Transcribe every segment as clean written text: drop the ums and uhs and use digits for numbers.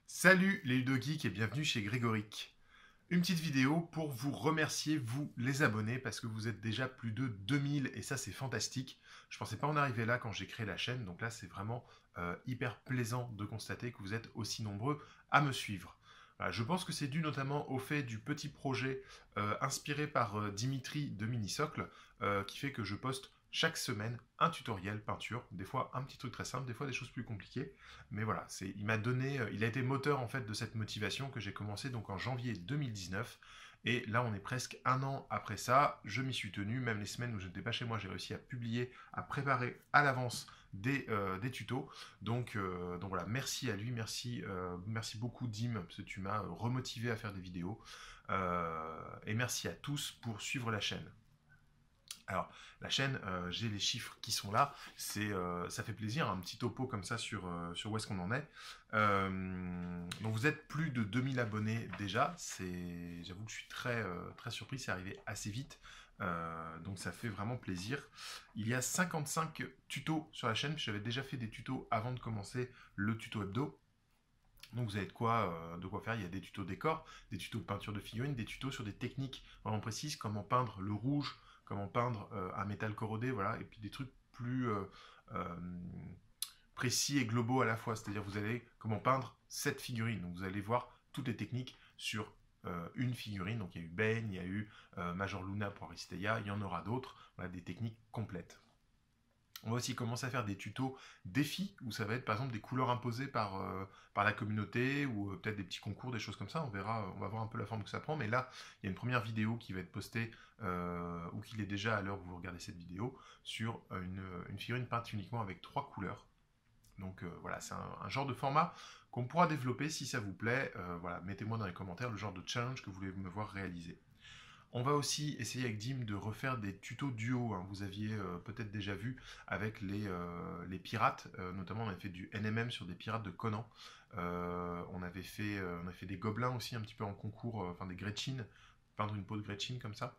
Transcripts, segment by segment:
Salut les ludogeeks et bienvenue chez Grégoric. Une petite vidéo pour vous remercier, vous les abonnés, parce que vous êtes déjà plus de 2000 et ça c'est fantastique. Je pensais pas en arriver là quand j'ai créé la chaîne, donc là c'est vraiment hyper plaisant de constater que vous êtes aussi nombreux à me suivre. Voilà, je pense que c'est dû notamment au fait du petit projet inspiré par Dimitri de Minisocle, qui fait que je poste chaque semaine un tutoriel peinture, des fois un petit truc très simple, des fois des choses plus compliquées. Mais voilà, il m'a donné, il a été moteur en fait de cette motivation que j'ai commencé donc en janvier 2019. Et là, on est presque un an après ça. Je m'y suis tenu, même les semaines où je n'étais pas chez moi, j'ai réussi à publier, à préparer à l'avance des tutos. Donc voilà, merci à lui, merci beaucoup Dim, parce que tu m'as remotivé à faire des vidéos. Et merci à tous pour suivre la chaîne. Alors, la chaîne, j'ai les chiffres qui sont là, ça fait plaisir, un petit topo comme ça sur où est-ce qu'on en est. Donc vous êtes plus de 2000 abonnés déjà, j'avoue que je suis très surpris, c'est arrivé assez vite, donc ça fait vraiment plaisir. Il y a 55 tutos sur la chaîne, puis j'avais déjà fait des tutos avant de commencer le tuto hebdo. Donc vous avez de quoi faire, il y a des tutos décor, des tutos peinture de figurines, des tutos sur des techniques vraiment précises, comment peindre le rouge, comment peindre un métal corrodé, voilà, et puis des trucs plus euh, précis et globaux à la fois, c'est-à-dire vous allez comment peindre cette figurine, donc vous allez voir toutes les techniques sur une figurine, donc il y a eu Bane, il y a eu Major Luna pour Aristeia, il y en aura d'autres, voilà, des techniques complètes. On va aussi commencer à faire des tutos défis, où ça va être par exemple des couleurs imposées par la communauté, ou peut-être des petits concours, des choses comme ça, on verra, on va voir un peu la forme que ça prend, mais là, il y a une première vidéo qui va être postée, ou qu'il est déjà à l'heure où vous regardez cette vidéo, sur une figurine peinte uniquement avec 3 couleurs. Donc voilà, c'est un genre de format qu'on pourra développer si ça vous plaît. Voilà, mettez-moi dans les commentaires le genre de challenge que vous voulez me voir réaliser. On va aussi essayer avec Dim de refaire des tutos duo, hein. Vous aviez peut-être déjà vu avec les pirates, notamment on avait fait du NMM sur des pirates de Conan. On avait fait des gobelins aussi un petit peu en concours, enfin des Gretchen, peindre une peau de Gretchen comme ça.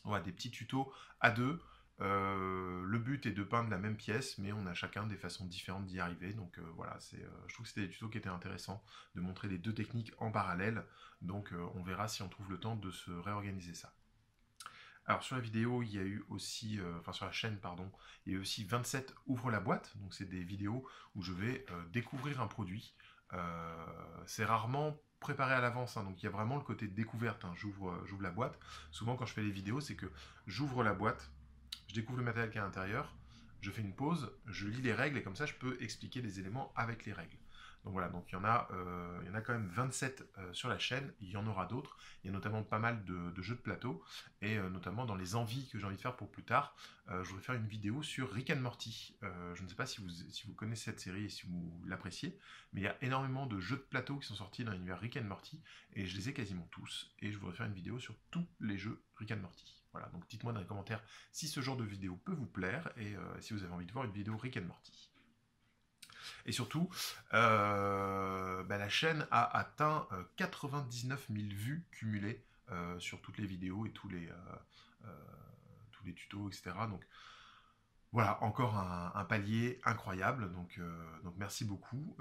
Voilà, des petits tutos à deux. Le but est de peindre la même pièce, mais on a chacun des façons différentes d'y arriver. Donc voilà, je trouve que c'était des tutos qui étaient intéressants, de montrer les deux techniques en parallèle. Donc on verra si on trouve le temps de se réorganiser ça. Alors sur la vidéo, il y a eu aussi, enfin sur la chaîne, pardon, il y a eu aussi 27 ouvre la boîte. Donc c'est des vidéos où je vais découvrir un produit. C'est rarement préparé à l'avance, hein, donc il y a vraiment le côté découverte, hein. J'ouvre la boîte. Souvent quand je fais les vidéos, c'est que j'ouvre la boîte, je découvre le matériel qui est à l'intérieur, je fais une pause, je lis les règles et comme ça je peux expliquer les éléments avec les règles. Donc voilà, donc il y en a quand même 27 sur la chaîne, il y en aura d'autres. Il y a notamment pas mal de jeux de plateau, et notamment dans les envies que j'ai envie de faire pour plus tard, je voudrais faire une vidéo sur Rick and Morty. Je ne sais pas si vous connaissez cette série et si vous l'appréciez, mais il y a énormément de jeux de plateau qui sont sortis dans l'univers Rick and Morty, et je les ai quasiment tous, et je voudrais faire une vidéo sur tous les jeux Rick and Morty. Voilà, donc dites-moi dans les commentaires si ce genre de vidéo peut vous plaire, et si vous avez envie de voir une vidéo Rick and Morty. Et surtout, la chaîne a atteint 99 000 vues cumulées sur toutes les vidéos et tous les tutos, etc. Donc voilà, encore un palier incroyable. Donc merci beaucoup,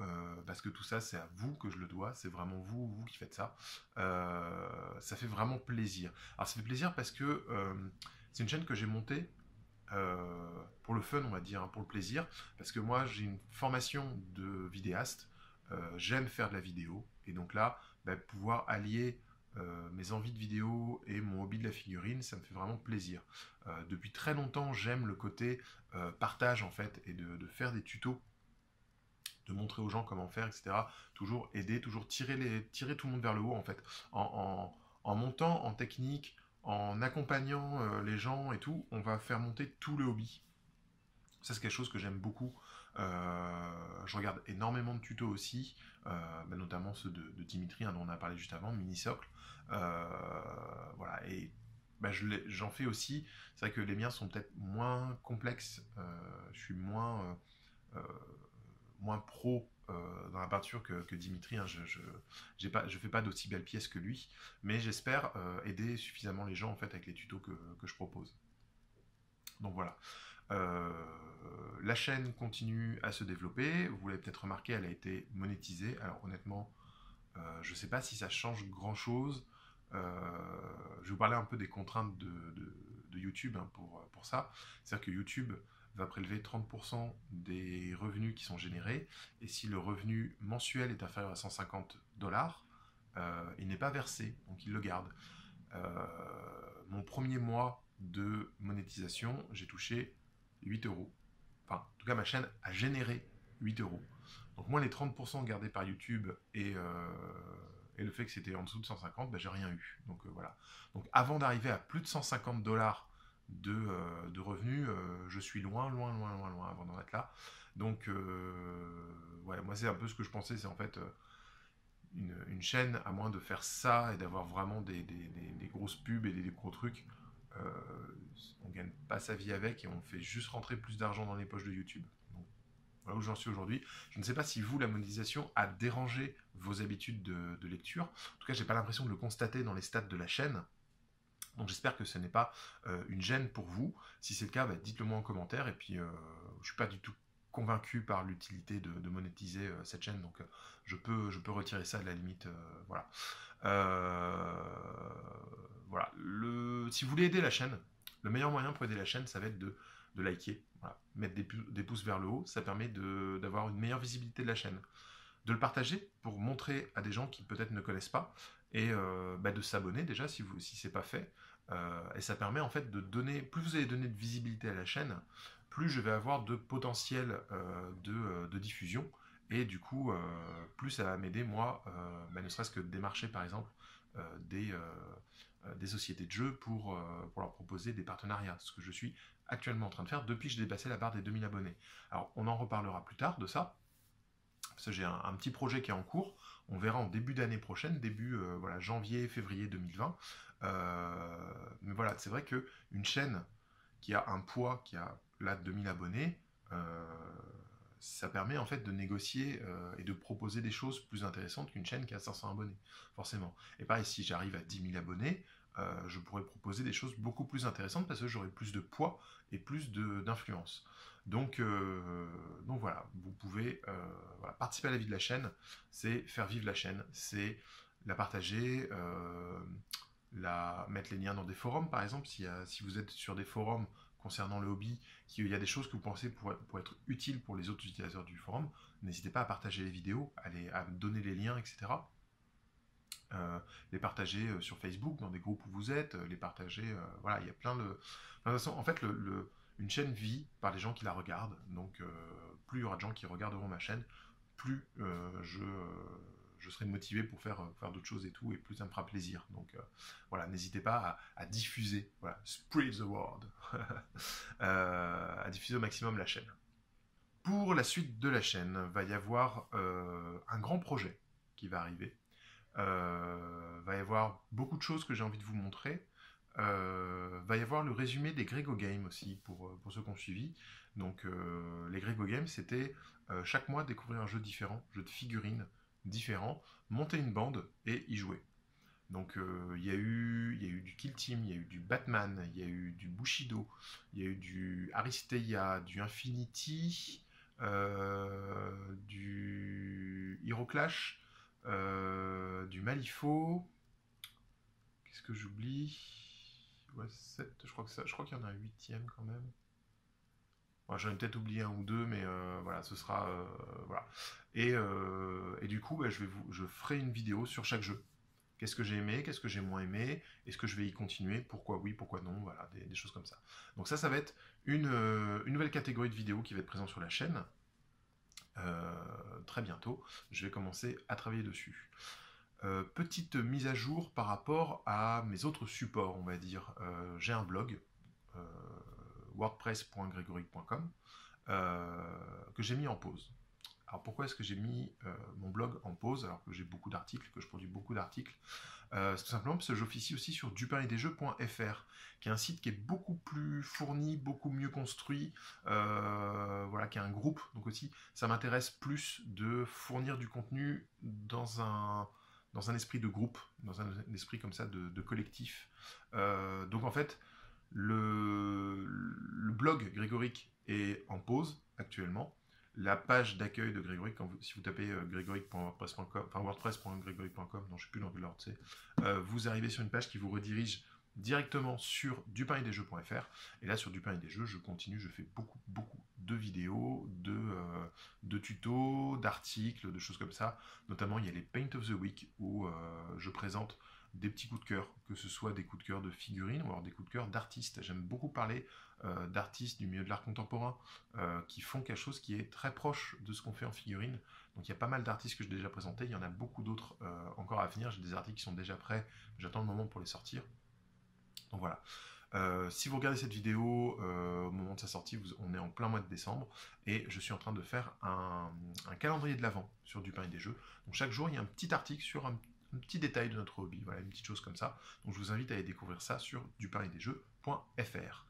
parce que tout ça, c'est à vous que je le dois. C'est vraiment vous qui faites ça. Ça fait vraiment plaisir. Alors ça fait plaisir parce que c'est une chaîne que j'ai montée pour le fun, on va dire, hein, pour le plaisir, parce que moi j'ai une formation de vidéaste, j'aime faire de la vidéo, et donc là, pouvoir allier mes envies de vidéo et mon hobby de la figurine, ça me fait vraiment plaisir. Depuis très longtemps, j'aime le côté partage en fait, et de faire des tutos, de montrer aux gens comment faire, etc. Toujours aider, toujours tirer tout le monde vers le haut en fait, en montant en technique, en accompagnant les gens et tout, on va faire monter tout le hobby. Ça, c'est quelque chose que j'aime beaucoup. Je regarde énormément de tutos aussi, notamment ceux de Dimitri, hein, dont on a parlé juste avant, Minisocle. Voilà, et j'en fais aussi. C'est vrai que les miens sont peut-être moins complexes. Je suis moins pro dans la peinture que Dimitri, hein. Je fais pas d'aussi belles pièces que lui, mais j'espère aider suffisamment les gens en fait avec les tutos que je propose. Donc voilà. La chaîne continue à se développer. Vous l'avez peut-être remarqué, elle a été monétisée. Alors honnêtement, je ne sais pas si ça change grand-chose. Je vais vous parler un peu des contraintes de YouTube hein, pour ça. C'est-à-dire que YouTube va prélever 30% des revenus qui sont générés. Et si le revenu mensuel est inférieur à 150 $, il n'est pas versé, donc il le garde. Mon premier mois de monétisation, j'ai touché 8 euros. Enfin, en tout cas, ma chaîne a généré 8 euros. Donc moi, les 30% gardés par YouTube et le fait que c'était en dessous de 150, j'ai rien eu. Donc voilà. Donc avant d'arriver à plus de 150 $ de revenus, je suis loin avant d'en être là. Donc ouais, moi c'est un peu ce que je pensais, c'est en fait une chaîne, à moins de faire ça et d'avoir vraiment des grosses pubs et des gros trucs, on gagne pas sa vie avec et on fait juste rentrer plus d'argent dans les poches de YouTube. Donc, voilà où j'en suis aujourd'hui. Je ne sais pas si vous, la monétisation a dérangé vos habitudes de lecture. En tout cas, j'ai pas l'impression de le constater dans les stats de la chaîne. Donc j'espère que ce n'est pas une gêne pour vous. Si c'est le cas, dites-le moi en commentaire. Et puis, je suis pas du tout convaincu par l'utilité de monétiser cette chaîne. Donc je peux retirer ça de la limite. Voilà. Voilà. Si vous voulez aider la chaîne, le meilleur moyen pour aider la chaîne, ça va être de liker. Voilà. Mettre des pouces vers le haut, ça permet d'avoir une meilleure visibilité de la chaîne. De le partager pour montrer à des gens qui peut-être ne connaissent pas et de s'abonner déjà si c'est pas fait. Et ça permet en fait de donner, plus vous allez donner de visibilité à la chaîne, plus je vais avoir de potentiel de diffusion et du coup plus ça va m'aider moi, ne serait-ce que de démarcher par exemple des sociétés de jeux pour leur proposer des partenariats, ce que je suis actuellement en train de faire depuis que j'ai dépassé la barre des 2000 abonnés. Alors on en reparlera plus tard de ça, parce que j'ai un petit projet qui est en cours. On verra en début d'année prochaine, voilà, janvier, février 2020. Mais voilà, c'est vrai qu'une chaîne qui a un poids, qui a là 2000 abonnés, ça permet en fait de négocier et de proposer des choses plus intéressantes qu'une chaîne qui a 500 abonnés, forcément. Et pareil, si j'arrive à 10 000 abonnés, je pourrais proposer des choses beaucoup plus intéressantes parce que j'aurai plus de poids et plus d'influence. Donc voilà, vous pouvez voilà, participer à la vie de la chaîne, c'est faire vivre la chaîne, c'est la partager, mettre les liens dans des forums par exemple, si vous êtes sur des forums concernant le hobby, qu'il y a des choses que vous pensez pour être utiles pour les autres utilisateurs du forum, n'hésitez pas à partager les vidéos, à me donner les liens, etc. Les partager sur Facebook, dans des groupes où vous êtes, les partager, voilà, il y a plein de... De toute façon, en fait, une chaîne vit par les gens qui la regardent, donc plus il y aura de gens qui regarderont ma chaîne, plus je serai motivé pour faire d'autres choses et tout, et plus ça me fera plaisir. Donc voilà, n'hésitez pas à diffuser, voilà, spread the word, à diffuser au maximum la chaîne. Pour la suite de la chaîne, va y avoir un grand projet qui va arriver. Va y avoir beaucoup de choses que j'ai envie de vous montrer. Va y avoir le résumé des Grego Games aussi pour ceux qui ont suivi. Donc les Grego Games, c'était chaque mois découvrir un jeu différent, jeu de figurines différent, monter une bande et y jouer. Donc il y a eu du Kill Team, il y a eu du Batman, il y a eu du Bushido, il y a eu du Aristeia, du Infinity, du Hero Clash, du Malifaux. Qu'est-ce que j'oublie? Ouais, 7, je crois qu'il y en a un 8e quand même. Bon, j'en ai peut-être oublié un ou deux, mais voilà, ce sera... voilà. Et du coup, je ferai une vidéo sur chaque jeu. Qu'est-ce que j'ai aimé, qu'est-ce que j'ai moins aimé, est-ce que je vais y continuer, pourquoi oui, pourquoi non, voilà, des choses comme ça. Donc ça va être une nouvelle catégorie de vidéos qui va être présente sur la chaîne. Très bientôt, je vais commencer à travailler dessus. Petite mise à jour par rapport à mes autres supports, on va dire. J'ai un blog, wordpress.gregoric.com, que j'ai mis en pause. Alors pourquoi est-ce que j'ai mis mon blog en pause alors que j'ai beaucoup d'articles, que je produis beaucoup d'articles? C'est tout simplement parce que j'officie aussi sur dupinetdesjeux.fr, qui est un site qui est beaucoup plus fourni, beaucoup mieux construit, voilà, qui a un groupe. Donc aussi, ça m'intéresse plus de fournir du contenu dans un esprit de groupe, dans un esprit comme ça de collectif. Donc en fait, Le blog Grégoric est en pause actuellement. La page d'accueil de Grégoric, si vous tapez grégoric.wordpress.com, enfin wordpress.grégoric.com, non je ne sais plus dans quel ordre c'est, vous arrivez sur une page qui vous redirige directement sur dupainetdesjeux.fr. Et là sur Dupin et des Jeux, je continue, je fais beaucoup de vidéos, de tutos, d'articles, de choses comme ça. Notamment il y a les Paint of the Week où je présente des petits coups de cœur, que ce soit des coups de cœur de figurines ou alors des coups de cœur d'artistes. J'aime beaucoup parler d'artistes du milieu de l'art contemporain qui font quelque chose qui est très proche de ce qu'on fait en figurine. Donc il y a pas mal d'artistes que j'ai déjà présentés, il y en a beaucoup d'autres encore à venir, j'ai des articles qui sont déjà prêts, j'attends le moment pour les sortir. Donc voilà. Si vous regardez cette vidéo au moment de sa sortie, on est en plein mois de décembre et je suis en train de faire un calendrier de l'Avent sur Dupin et des Jeux. Donc chaque jour, il y a un petit article sur un petit détail de notre hobby, voilà, une petite chose comme ça. Donc je vous invite à aller découvrir ça sur dupainetdesjeux.fr.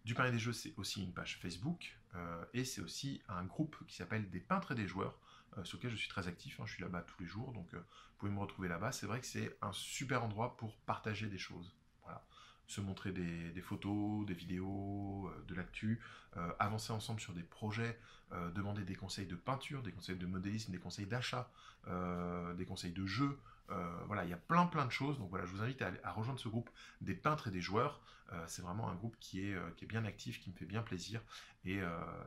Dupin et des Jeux, c'est aussi une page Facebook et c'est aussi un groupe qui s'appelle des peintres et des joueurs sur lequel je suis très actif, hein, je suis là-bas tous les jours, donc vous pouvez me retrouver là-bas. C'est vrai que c'est un super endroit pour partager des choses. Voilà. Se montrer des photos, des vidéos, de l'actu, avancer ensemble sur des projets, demander des conseils de peinture, des conseils de modélisme, des conseils d'achat, des conseils de jeu. Voilà, il y a plein de choses. Donc voilà, je vous invite à rejoindre ce groupe des peintres et des joueurs. C'est vraiment un groupe qui est bien actif, qui me fait bien plaisir. Et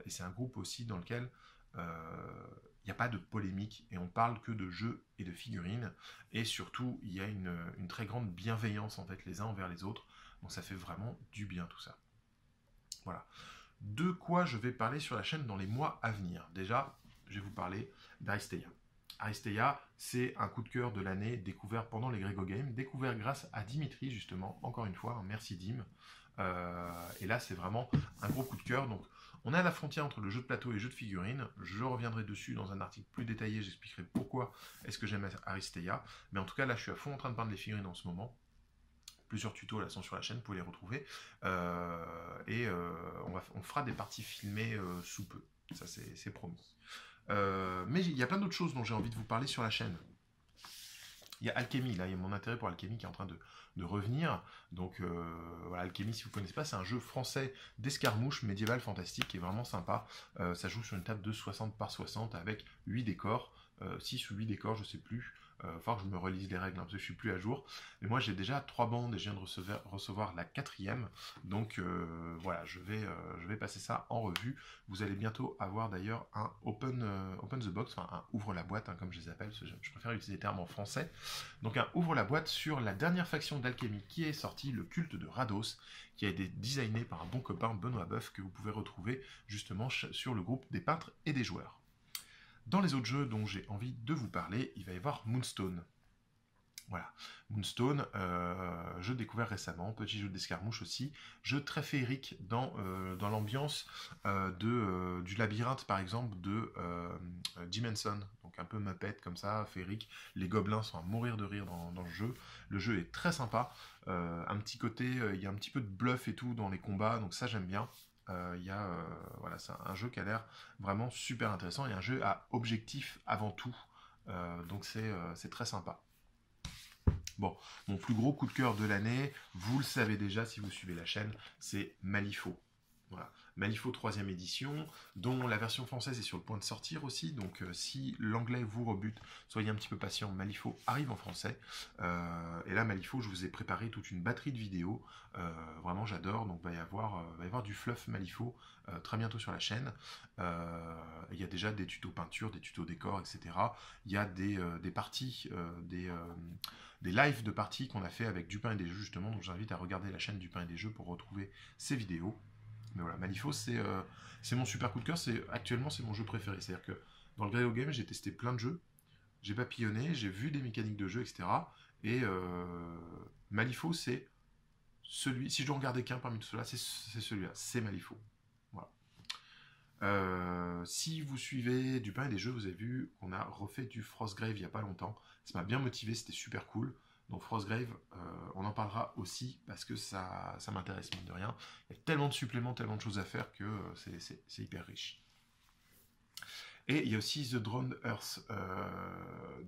c'est un groupe aussi dans lequel il n'y a pas de polémique et on parle que de jeux et de figurines. Et surtout, il y a une très grande bienveillance en fait les uns envers les autres. Donc ça fait vraiment du bien tout ça. Voilà. De quoi je vais parler sur la chaîne dans les mois à venir. Déjà, je vais vous parler d'Aristeia. Aristeia, c'est un coup de cœur de l'année découvert pendant les Grego Games, découvert grâce à Dimitri justement, encore une fois, merci Dim. Et là, c'est vraiment un gros coup de cœur. Donc, on est à la frontière entre le jeu de plateau et le jeu de figurines. Je reviendrai dessus dans un article plus détaillé, j'expliquerai pourquoi est-ce que j'aime Aristeia. Mais en tout cas, là, je suis à fond en train de peindre les figurines en ce moment. Plusieurs tutos là sont sur la chaîne, vous pouvez les retrouver. On fera des parties filmées sous peu. Ça, c'est promis. Mais il y a plein d'autres choses dont j'ai envie de vous parler sur la chaîne. Il y a Alchemy, là, il y a mon intérêt pour Alchemy qui est en train de revenir. Donc voilà, Alchemy, si vous ne connaissez pas, c'est un jeu français d'escarmouche médiéval fantastique qui est vraiment sympa. Ça joue sur une table de 60 par 60 avec 8 décors, 6 ou 8 décors, je ne sais plus. Faut que je me relise les règles, hein, parce que je suis plus à jour. Mais moi j'ai déjà 3 bandes et je viens de recevoir la 4e. Donc voilà, je vais passer ça en revue. Vous allez bientôt avoir d'ailleurs un open the box, enfin un ouvre la boîte, hein, comme je les appelle, je préfère utiliser les termes en français. Donc un ouvre la boîte sur la dernière faction d'Alchemy qui est sortie, le culte de Rados, qui a été designé par un bon copain, Benoît Boeuf, que vous pouvez retrouver justement sur le groupe des peintres et des joueurs. Dans les autres jeux dont j'ai envie de vous parler, il va y avoir Moonstone. Voilà, Moonstone, jeu découvert récemment, petit jeu d'escarmouche aussi, jeu très féerique dans l'ambiance du labyrinthe par exemple de Jim Henson, donc un peu Muppet comme ça, féerique, les gobelins sont à mourir de rire dans le jeu est très sympa, un petit côté, il y a un petit peu de bluff et tout dans les combats, donc ça j'aime bien. Voilà, c'est un jeu qui a l'air vraiment super intéressant et un jeu à objectif avant tout, donc c'est très sympa. Bon, mon plus gros coup de cœur de l'année, vous le savez déjà si vous suivez la chaîne, c'est Malifaux. Voilà. Malifaux 3e édition, dont la version française est sur le point de sortir aussi, donc si l'anglais vous rebute, soyez un petit peu patient, Malifaux arrive en français. Et là, Malifaux, je vous ai préparé toute une batterie de vidéos, vraiment j'adore, donc va y avoir du fluff Malifaux très bientôt sur la chaîne. Il y a déjà des tutos peinture, des tutos décor, etc. Il y a des parties, des lives de parties qu'on a fait avec Dupin et des Jeux justement, donc j'invite à regarder la chaîne Dupin et des Jeux pour retrouver ces vidéos. Mais voilà, Malifaux, c'est mon super coup de cœur, actuellement c'est mon jeu préféré. C'est-à-dire que dans le Grego Game, j'ai testé plein de jeux, j'ai papillonné, j'ai vu des mécaniques de jeu, etc. Et Malifaux, c'est celui, si je dois en regarder qu'un parmi tout cela, c'est celui-là, c'est Malifaux. Voilà. Si vous suivez Dupin et des Jeux, vous avez vu qu'on a refait du Frostgrave il n'y a pas longtemps. Ça m'a bien motivé, c'était super cool. Donc Frostgrave, on en parlera aussi parce que ça m'intéresse mine de rien. Il y a tellement de suppléments, tellement de choses à faire que c'est hyper riche. Et il y a aussi The Drowned Earth,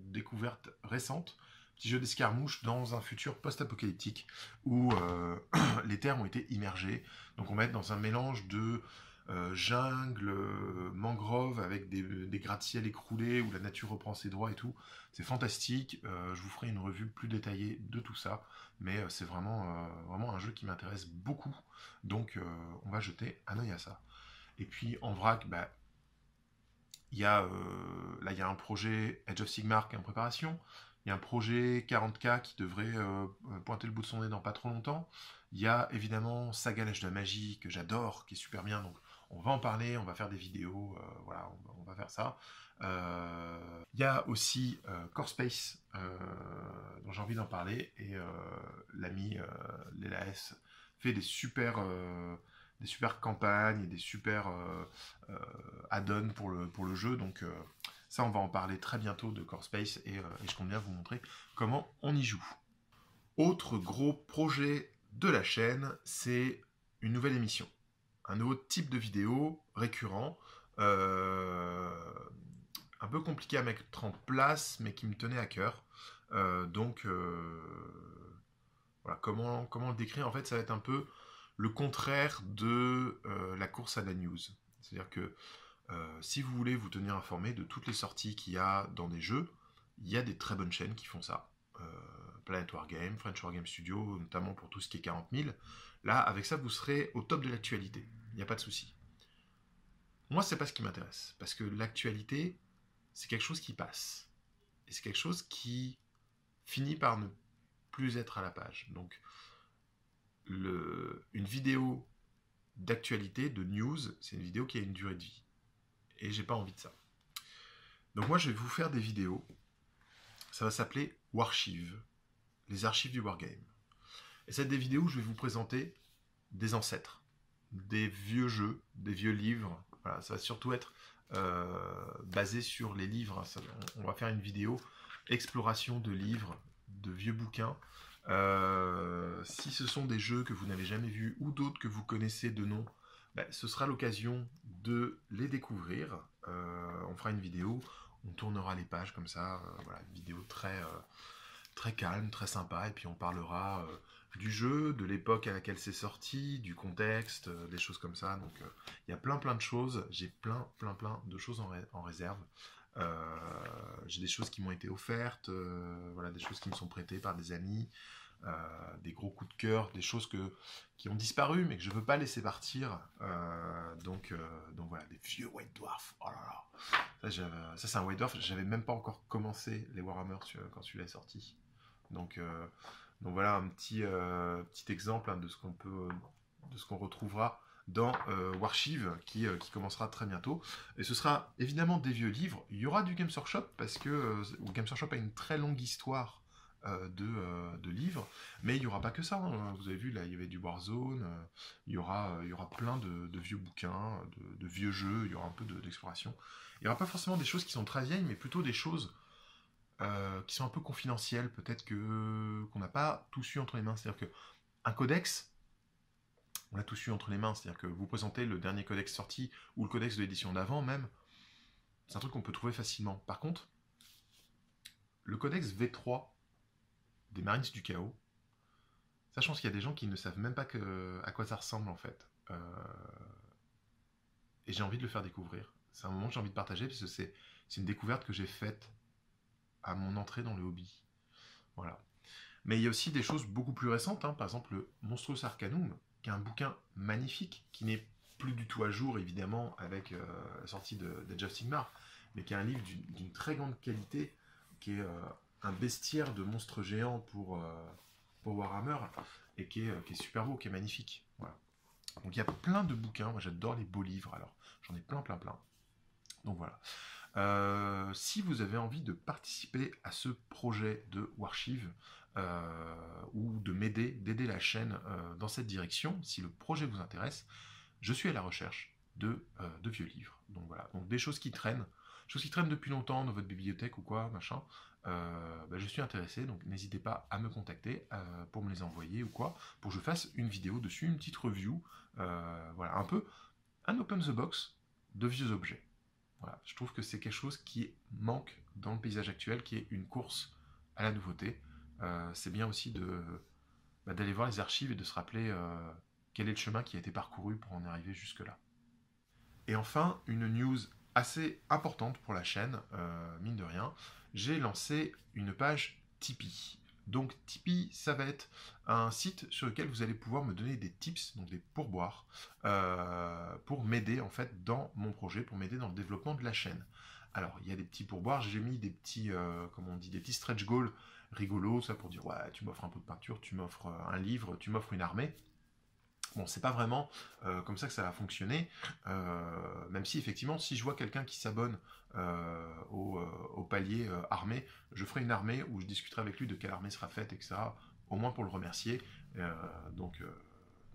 découverte récente petit jeu d'escarmouche dans un futur post-apocalyptique où les terres ont été immergées. Donc on va être dans un mélange de jungle, mangrove avec des gratte-ciel écroulés où la nature reprend ses droits et tout. C'est fantastique. Je vous ferai une revue plus détaillée de tout ça. Mais c'est vraiment un jeu qui m'intéresse beaucoup. Donc on va jeter un œil à ça. Et puis en vrac, bah, il y a un projet Age of Sigmar qui est en préparation. Il y a un projet 40K qui devrait pointer le bout de son nez dans pas trop longtemps. Il y a évidemment Saga l'Âge de la Magie que j'adore, qui est super bien. Donc on va en parler, on va faire des vidéos, voilà, on va faire ça. Il y a aussi Core Space dont j'ai envie d'en parler et l'ami Léla S fait des super campagnes et des super add-ons pour le jeu. Donc ça, on va en parler très bientôt de Core Space et je compte bien vous montrer comment on y joue. Autre gros projet de la chaîne, c'est une nouvelle émission. Un nouveau type de vidéo récurrent, un peu compliqué à mettre en place, mais qui me tenait à cœur. Voilà, comment le décrire? En fait, ça va être un peu le contraire de la course à la news. C'est-à-dire que si vous voulez vous tenir informé de toutes les sorties qu'il y a dans des jeux, il y a des très bonnes chaînes qui font ça. Planet Wargame, French Wargame Studio, notamment pour tout ce qui est 40 000. Là, avec ça, vous serez au top de l'actualité. Il n'y a pas de souci. Moi, c'est pas ce qui m'intéresse. Parce que l'actualité, c'est quelque chose qui passe. Et c'est quelque chose qui finit par ne plus être à la page. Donc, une vidéo d'actualité, de news, c'est une vidéo qui a une durée de vie. Et j'ai pas envie de ça. Donc moi, je vais vous faire des vidéos. Ça va s'appeler Warchive, les archives du Wargame. Et c'est des vidéos où je vais vous présenter des ancêtres, des vieux jeux, des vieux livres. Voilà, ça va surtout être basé sur les livres. On va faire une vidéo exploration de livres, de vieux bouquins. Si ce sont des jeux que vous n'avez jamais vus ou d'autres que vous connaissez de nom, ben, ce sera l'occasion de les découvrir. On fera une vidéo, on tournera les pages comme ça, voilà, une vidéo très calme, très sympa, et puis on parlera du jeu, de l'époque à laquelle c'est sorti, du contexte, des choses comme ça. Donc il y a plein de choses, j'ai plein de choses en réserve. J'ai des choses qui m'ont été offertes, voilà, des choses qui me sont prêtées par des amis, des gros coups de cœur, des choses qui ont disparu mais que je veux pas laisser partir. Donc voilà, des vieux White Dwarf. Oh là là. Ça c'est un White Dwarf, j'avais même pas encore commencé les Warhammer quand celui-là est sorti. Donc voilà un petit exemple hein, de ce qu'on retrouvera dans Warchive qui commencera très bientôt. Et ce sera évidemment des vieux livres. Il y aura du Games Workshop parce que Games Workshop a une très longue histoire de livres, mais il n'y aura pas que ça. Hein. Vous avez vu, là, il y avait du Warzone, il y aura plein de vieux bouquins, de vieux jeux, il y aura un peu d'exploration. Il n'y aura pas forcément des choses qui sont très vieilles, mais plutôt des choses qui sont un peu confidentielles, peut-être qu'on n'a pas tous eu entre les mains. C'est-à-dire qu'un codex, on l'a tous eu entre les mains. C'est-à-dire que vous présentez le dernier codex sorti, ou le codex de l'édition d'avant même, c'est un truc qu'on peut trouver facilement. Par contre, le codex V3 des Marines du Chaos, ça je pense qu'il y a des gens qui ne savent même pas à quoi ça ressemble en fait. Et j'ai envie de le faire découvrir. C'est un moment que j'ai envie de partager, parce que c'est une découverte que j'ai faite à mon entrée dans le hobby. Voilà. Mais il y a aussi des choses beaucoup plus récentes, hein. Par exemple le Monstrous Arcanum, qui est un bouquin magnifique, qui n'est plus du tout à jour évidemment avec la sortie d'Age of Sigmar, mais qui est un livre d'une très grande qualité, qui est un bestiaire de monstres géants pour Warhammer, et qui est super beau, qui est magnifique. Voilà. Donc il y a plein de bouquins, moi j'adore les beaux livres, alors j'en ai plein. Donc voilà. Si vous avez envie de participer à ce projet de Warchive, ou de m'aider, d'aider la chaîne dans cette direction, si le projet vous intéresse, je suis à la recherche de vieux livres. Donc voilà, donc des choses qui traînent depuis longtemps dans votre bibliothèque ou quoi, machin. Je suis intéressé, donc n'hésitez pas à me contacter pour me les envoyer ou quoi, pour que je fasse une vidéo dessus, une petite review, voilà, un peu un open the box de vieux objets. Voilà, je trouve que c'est quelque chose qui manque dans le paysage actuel, qui est une course à la nouveauté. c'est bien aussi d'aller voir les archives et de se rappeler quel est le chemin qui a été parcouru pour en arriver jusque-là. Et enfin, une news assez importante pour la chaîne, mine de rien, j'ai lancé une page Tipeee. Donc Tipeee, ça va être un site sur lequel vous allez pouvoir me donner des tips, donc des pourboires, pour m'aider en fait dans mon projet, pour m'aider dans le développement de la chaîne. Alors il y a des petits pourboires, j'ai mis des petits, comment on dit, des petits stretch goals rigolos, ça pour dire ouais, tu m'offres un pot de peinture, tu m'offres un livre, tu m'offres une armée. Bon, c'est pas vraiment comme ça que ça va fonctionner, même si effectivement, si je vois quelqu'un qui s'abonne au palier armée, je ferai une armée où je discuterai avec lui de quelle armée sera faite, etc. Au moins pour le remercier. Euh, donc, euh,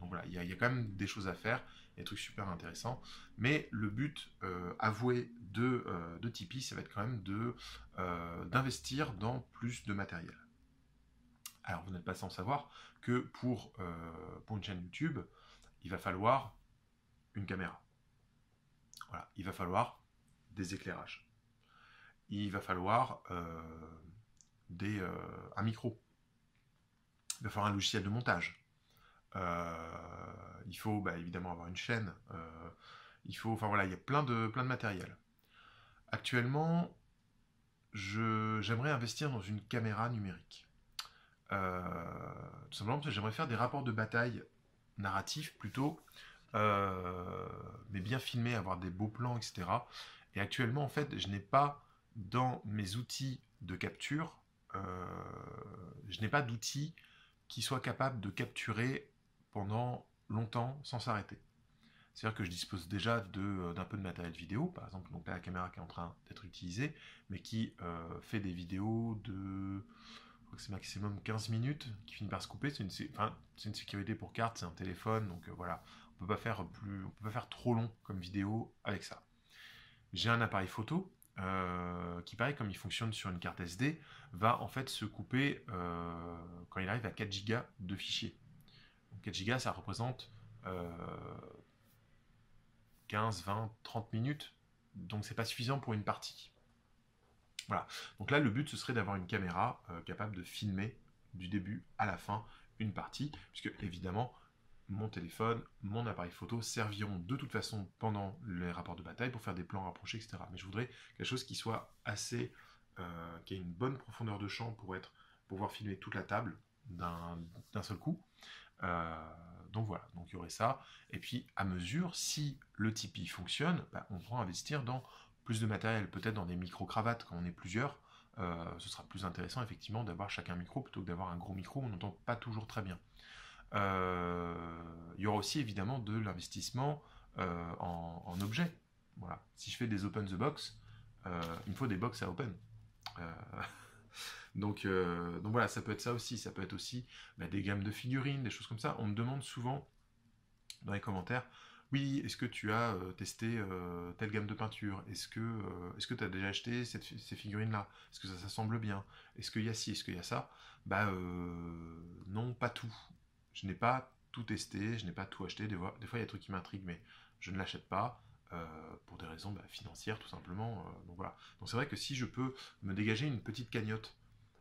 donc voilà, il y a quand même des choses à faire, il y a des trucs super intéressants. Mais le but avoué de Tipeee, ça va être quand même d'investir dans plus de matériel. Alors, vous n'êtes pas sans savoir que pour une chaîne YouTube, il va falloir une caméra. Voilà, il va falloir des éclairages. Il va falloir un micro. Il va falloir un logiciel de montage. Il faut évidemment avoir une chaîne. Enfin voilà, il y a plein de matériel. Actuellement, j'aimerais investir dans une caméra numérique. Tout simplement parce que j'aimerais faire des rapports de bataille narratifs plutôt, mais bien filmés, avoir des beaux plans, etc. Et actuellement, en fait, je n'ai pas dans mes outils de capture, je n'ai pas d'outils qui soient capables de capturer pendant longtemps sans s'arrêter. C'est-à-dire que je dispose déjà d'un peu de matériel vidéo, par exemple donc là, la caméra qui est en train d'être utilisée, mais qui fait des vidéos de, je crois que c'est maximum 15 minutes, qui finit par se couper. C'est une sécurité pour carte, c'est un téléphone, donc voilà, on peut pas faire trop long comme vidéo avec ça. J'ai un appareil photo qui, pareil, comme il fonctionne sur une carte SD, va en fait se couper quand il arrive à 4 Go de fichiers. Donc 4 Go, ça représente 15, 20, 30 minutes, donc c'est pas suffisant pour une partie. Voilà. Donc là, le but, ce serait d'avoir une caméra capable de filmer du début à la fin une partie, puisque évidemment, mon téléphone, mon appareil photo serviront de toute façon pendant les rapports de bataille pour faire des plans rapprochés, etc. Mais je voudrais quelque chose qui soit assez, qui ait une bonne profondeur de champ pour pouvoir filmer toute la table d'un seul coup. Donc voilà, donc il y aurait ça. Et puis à mesure, si le Tipeee fonctionne, on pourra investir dans plus de matériel, peut-être dans des micro-cravates quand on est plusieurs. Ce sera plus intéressant effectivement d'avoir chacun micro plutôt que d'avoir un gros micro où on n'entend pas toujours très bien. Il y aura aussi évidemment de l'investissement en objets. Voilà. Si je fais des open the box, il me faut des box à open. Donc voilà, ça peut être ça aussi. Ça peut être aussi des gammes de figurines, des choses comme ça. On me demande souvent dans les commentaires, oui, est-ce que tu as testé telle gamme de peinture? Est-ce que tu as déjà acheté ces figurines-là? Est-ce que ça semble bien? Est-ce qu'il y a ci? Est-ce qu'il y a ça? Non, pas tout. Je n'ai pas tout testé, je n'ai pas tout acheté. Des fois, il y a des trucs qui m'intriguent, mais je ne l'achète pas. Pour des raisons financières tout simplement. Donc voilà. Donc c'est vrai que si je peux me dégager une petite cagnotte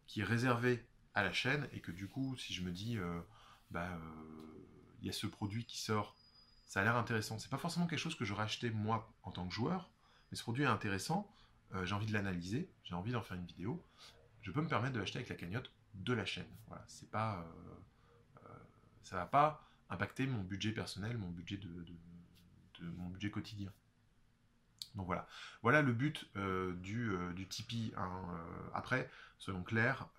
qui est réservée à la chaîne et que du coup si je me dis il y a ce produit qui sort, ça a l'air intéressant. C'est pas forcément quelque chose que j'aurais acheté moi en tant que joueur, mais ce produit est intéressant, j'ai envie de l'analyser, j'ai envie d'en faire une vidéo, je peux me permettre de l'acheter avec la cagnotte de la chaîne. Voilà, c'est pas, ça va pas impacter mon budget personnel, mon budget mon budget quotidien. Donc voilà, voilà le but du Tipeee. Hein. Après, soyons clairs,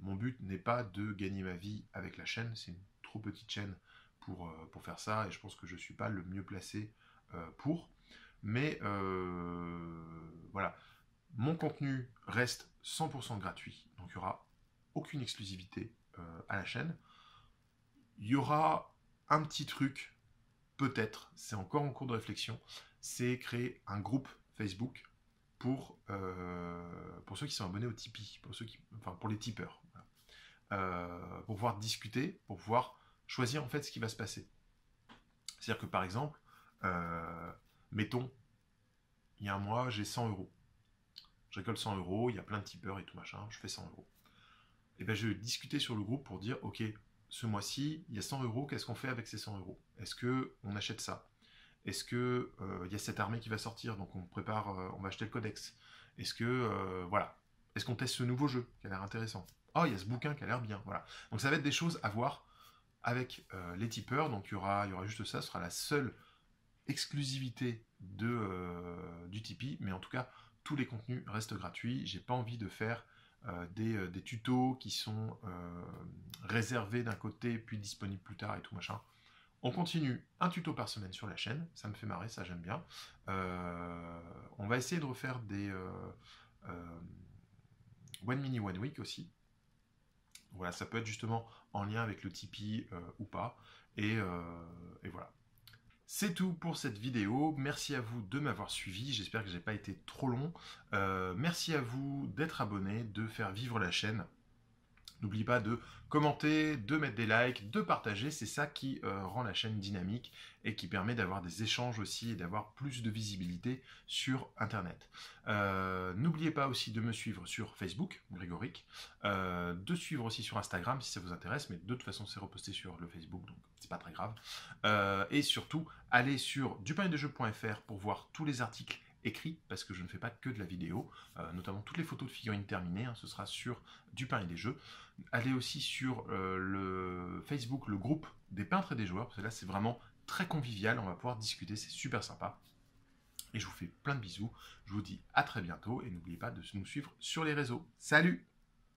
mon but n'est pas de gagner ma vie avec la chaîne, c'est une trop petite chaîne pour faire ça, et je pense que je ne suis pas le mieux placé pour. Mais voilà, mon contenu reste 100% gratuit, donc il n'y aura aucune exclusivité à la chaîne. Il y aura un petit truc, peut-être, c'est encore en cours de réflexion, c'est créer un groupe Facebook pour ceux qui sont abonnés au Tipeee, pour les tipeurs. Voilà. Pour pouvoir discuter, pour pouvoir choisir en fait ce qui va se passer. C'est-à-dire que par exemple, mettons, il y a un mois, j'ai 100 euros. Je récolte 100 euros, il y a plein de tipeurs et tout machin, je fais 100 euros. et ben, je vais discuter sur le groupe pour dire, ok, ce mois-ci, il y a 100 euros, qu'est-ce qu'on fait avec ces 100 euros? Est-ce qu'on achète ça? Est-ce que il y a cette armée qui va sortir, donc on prépare, on va acheter le codex? Est-ce que voilà, est-ce qu'on teste ce nouveau jeu qui a l'air intéressant? Oh, il y a ce bouquin qui a l'air bien, voilà. Donc ça va être des choses à voir avec les tipeurs. Donc il y aura juste ça, ce sera la seule exclusivité du Tipeee, mais en tout cas tous les contenus restent gratuits. J'ai pas envie de faire des tutos qui sont réservés d'un côté puis disponibles plus tard et tout machin. On continue un tuto par semaine sur la chaîne, ça me fait marrer, ça j'aime bien. On va essayer de refaire des One Mini One Week aussi. Voilà, ça peut être justement en lien avec le Tipeee ou pas. Et voilà. C'est tout pour cette vidéo. Merci à vous de m'avoir suivi. J'espère que j'ai pas été trop long. Merci à vous d'être abonné, de faire vivre la chaîne. N'oubliez pas de commenter, de mettre des likes, de partager, c'est ça qui rend la chaîne dynamique et qui permet d'avoir des échanges aussi et d'avoir plus de visibilité sur Internet. N'oubliez pas aussi de me suivre sur Facebook, Grégoric, de suivre aussi sur Instagram si ça vous intéresse, mais de toute façon c'est reposté sur le Facebook, donc c'est pas très grave. Et surtout, allez sur dupainetdesjeux.fr pour voir tous les articles écrits, parce que je ne fais pas que de la vidéo, notamment toutes les photos de figurines terminées, hein, ce sera sur Du Pain et des Jeux. Allez aussi sur le Facebook, le groupe des peintres et des joueurs, parce que là c'est vraiment très convivial, on va pouvoir discuter, c'est super sympa. Et je vous fais plein de bisous, je vous dis à très bientôt, et n'oubliez pas de nous suivre sur les réseaux. Salut!